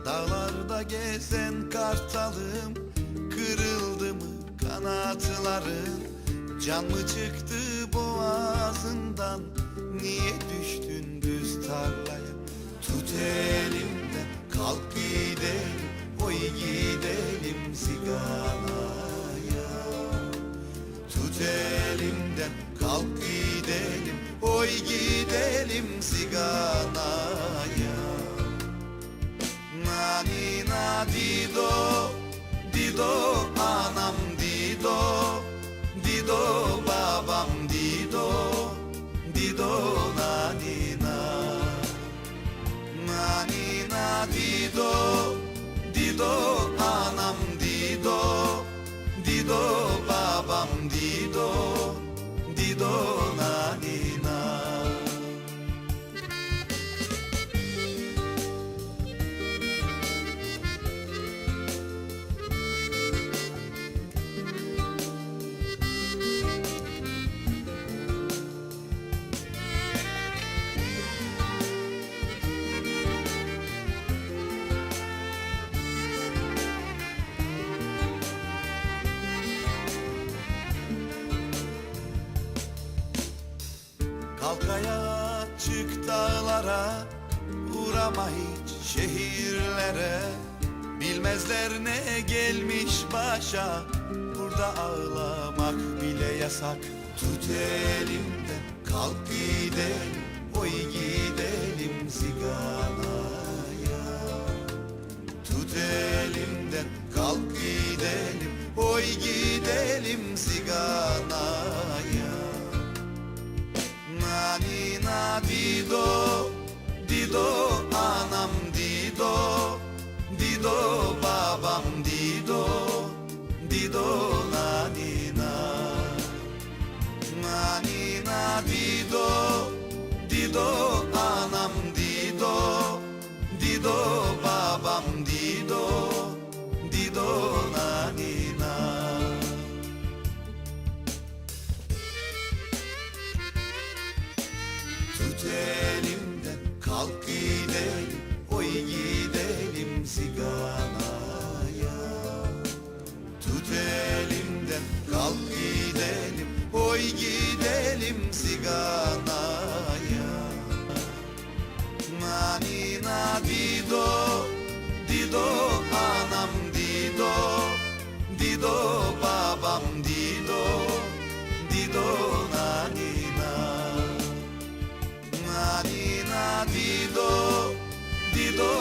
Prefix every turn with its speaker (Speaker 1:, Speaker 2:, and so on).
Speaker 1: Dağlarda gezen kartalım, kırıldı mı kanatların? Can mı çıktı boğazından? Niye düştün düz tarlaya? Tut elimden kalk gidelim, oy gidelim Zigana'ya. Tut elimden kalk gidelim, oy gidelim Zigana'ya. Nanina dido, dido anam dido, dido babam dido, dido nanina. Nanina dido, dido anam dido, dido babam dido, dido nanina. Kalk ayağa çık dağlara, uğrama hiç şehirlere. Bilmezler ne gelmiş başa, burada ağlamak bile yasak. Tut elimden kalk gidelim, oy gidelim Zigana'ya. Tut elimden kalk gidelim, oy gidelim Zigana'ya. Nanina dido, dido anam dido, dido babam dido, dido nanina. Nanina dido, dido anam dido, dido babam dido, dido nanina. Tut elimden kalk gidelim, oy gidelim Zigana'ya. Tut elimden kalk gidelim, oy gidelim Zigana'ya. Nanina dido, dido anam dido, dido babam dido, dido nanina. Nanina dido, dido